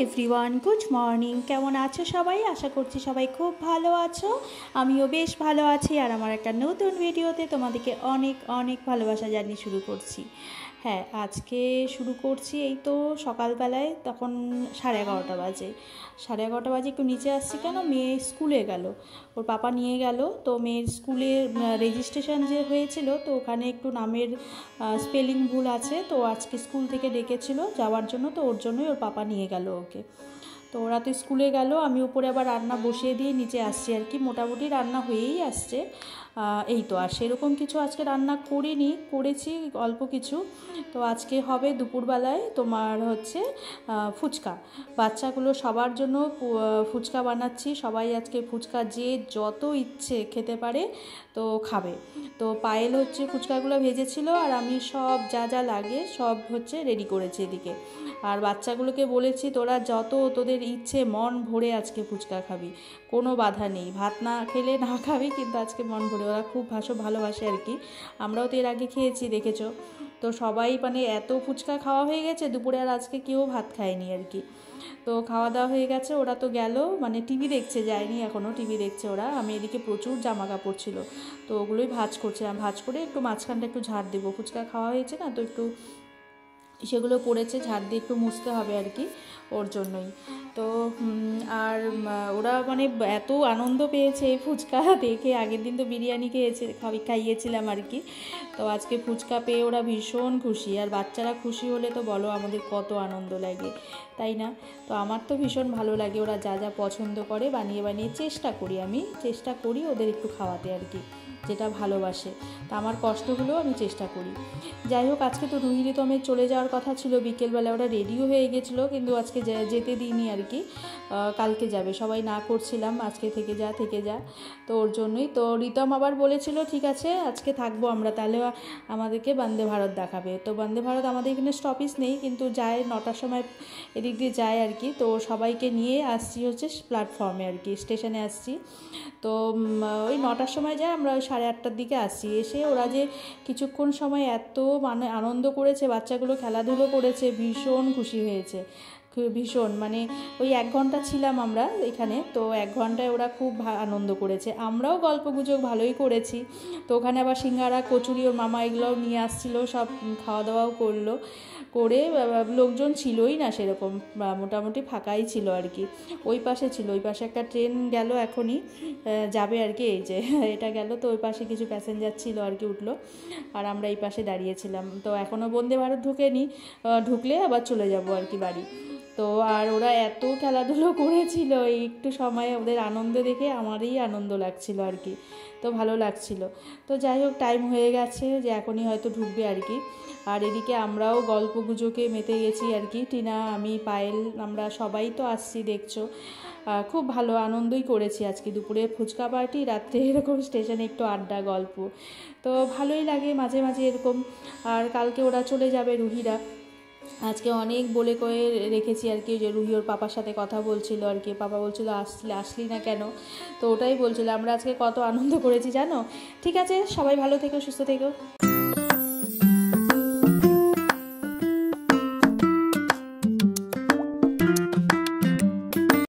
Everyone, good morning. কেমন আছো সবাই? আশা করছি সবাই খুব ভালো আছো। আমিও বেশ ভালো আছি। আর আমার একটা নতুন ভিডিওতে তোমাদেরকে অনেক অনেক ভালোবাসা জানিয়ে শুরু করছি। হ্যাঁ, আজকে শুরু করছি এই তো সকালবেলায়, তখন 11:30 বাজে। 11:30 বাজে একটু নিচে আসছি, কেন মেয়ে স্কুলে গেল, ওর পাপা নিয়ে গেল। তো মেয়ের স্কুলের রেজিস্ট্রেশন যে হয়েছিল, তো ওখানে একটু নামের স্পেলিং ভুল আছে, তো আজকে স্কুল থেকে ডেকেছিল যাওয়ার জন্য, তো ওর জন্যই ওর পাপা নিয়ে গেল ওকে। তো ওরা তো স্কুলে গেল, আমি উপরে আবার রান্না বসিয়ে দিয়ে নিচে আসছি আর কি। মোটামুটি রান্না হয়েই আসছে এই তো। আর সেরকম কিছু আজকে রান্না করিনি, করেছি অল্প কিছু। তো আজকে হবে দুপুরবেলায় তোমার হচ্ছে ফুচকা। বাচ্চাগুলো সবার জন্য ফুচকা বানাচ্ছি। সবাই আজকে ফুচকা যে যত ইচ্ছে খেতে পারে তো খাবে। তো পায়েল হচ্ছে ফুচকাগুলো ভেজেছিল, আর আমি সব যা যা লাগে সব হচ্ছে রেডি করেছি এদিকে। আর বাচ্চাগুলোকে বলেছি, তোরা যত তোদের ইচ্ছে মন ভরে আজকে ফুচকা খাবি, কোনো বাধা নেই। ভাত না খেলে না খাবি, কিন্তু আজকে মন ভরে। ওরা খুব ভালোবাসে আর কি। আমরাও তো এর আগে খেয়েছি, দেখেছো। তো সবাই মানে এত ফুচকা খাওয়া হয়ে গেছে, দুপুরে আর আজকে কেউ ভাত খায়নি আর কি। তো খাওয়া দাওয়া হয়ে গেছে, ওরা তো গেল, মানে টিভি দেখছে, যায়নি এখনও, টিভি দেখছে ওরা। আমি এদিকে প্রচুর জামা কাপড় ছিল, তো ওগুলোই ভাঁজ করছিলাম। ভাঁজ করে একটু মাঝখানটা একটু ঝাড় দেবো, ফুচকা খাওয়া হয়েছে না, তো একটু সেগুলো পড়েছে, ঝাড় দিয়ে একটু মুছতে হবে আর কি, ওর জন্যই। তো আর ওরা মানে এত আনন্দ পেয়েছে এই ফুচকা দেখে। আগের দিন তো বিরিয়ানি খাইয়েছিলাম আর কি। তো আজকে ফুচকা পেয়ে ওরা ভীষণ খুশি। আর বাচ্চারা খুশি হলে তো বলো আমাদের কত আনন্দ লাগে, তাই না? তো আমার তো ভীষণ ভালো লাগে, ওরা যা যা পছন্দ করে বানিয়ে বানিয়ে চেষ্টা করি ওদের একটু খাওয়াতে আর কি, যেটা ভালোবাসে। তা আমার কষ্ট হলেও আমি চেষ্টা করি। যাই হোক, আজকে তো রুহিরি তো আমি চলে যাওয়ার কথা ছিল বিকেলবেলা, ওরা রেডিও হয়ে গেছিলো, কিন্তু আজকে যেতে দিইনি আর কি। কালকে যাবে, সবাই না করছিলাম আজকে থেকে যা, তো ওর জন্যই। তো রিতম আবার বলেছিল ঠিক আছে আজকে থাকবো আমরা, তাহলে আমাদেরকে বন্দে ভারত দেখাবে। তো বন্দে ভারত আমাদের এখানে স্টপেজ নেই, কিন্তু যায় 9টার সময় এদিক দিয়ে যায় আর কি। তো সবাইকে নিয়ে আসছি হচ্ছে প্ল্যাটফর্মে আর কি, স্টেশনে আসছি। তো ওই 9টার সময় যায়, আমরা ওই 8:30টার দিকে আসছি। এসে ওরা যে কিছুক্ষণ সময় এত মানে আনন্দ করেছে, বাচ্চাগুলো খেলাধুলো করেছে, ভীষণ খুশি হয়েছে, ভীষণ। মানে ওই 1 ঘন্টা ছিলাম আমরা এখানে, তো 1 ঘন্টায় ওরা খুব আনন্দ করেছে। আমরাও গল্পগুজব ভালোই করেছি। তো ওখানে আবার সিঙ্গারা, কচুরি ওর মামা এগুলোও নিয়ে আসছিলো, সব খাওয়া দাওয়াও করে লোকজন ছিলই না সেরকম, মোটামুটি ফাঁকাই ছিল আর কি। ওই পাশে একটা ট্রেন গেল এখনই যাবে আর কি, এই যে এটা গেল, তো ওই পাশে কিছু প্যাসেঞ্জার ছিল আর কি, উঠলো। আর আমরা এই পাশে দাঁড়িয়েছিলাম। তো এখনও বন্দে ভারত ঢুকেনি, ঢুকলে আবার চলে যাব আর কি বাড়ি। তো আর ওরা এত খেলাধুলো করেছিল, এই একটু সময়ে ওদের আনন্দ দেখে আমারই আনন্দ লাগছিল আর কি, তো ভালো লাগছিল। তো যাই হোক, টাইম হয়ে গেছে যে এখনই হয়তো ঢুকবে আর কি। আর এদিকে আমরাও গল্প গুজবে মেতে গেছি আর কি, টিনা, আমি, পায়েল, আমরা সবাই তো আসছি, দেখছো। খুব ভালো আনন্দই করেছি আজকে। দুপুরে ফুচকা পার্টি, রাত্রে এরকম স্টেশনে একটু আড্ডা, গল্প, তো ভালোই লাগে মাঝে মাঝে এরকম। আর কালকে ওরা চলে যাবে, রুহিরা। আজকে অনেক বলে কয়ে রেখেছি আর কি, যে রুহি ওর পাপার সাথে কথা বলছিল আর কি। পাপা বলছিল আসলি না কেন? তো ওটাই বলছিল আমরা আজকে কত আনন্দ করেছি জানো। ঠিক আছে, সবাই ভালো থেকো, সুস্থ থেকো।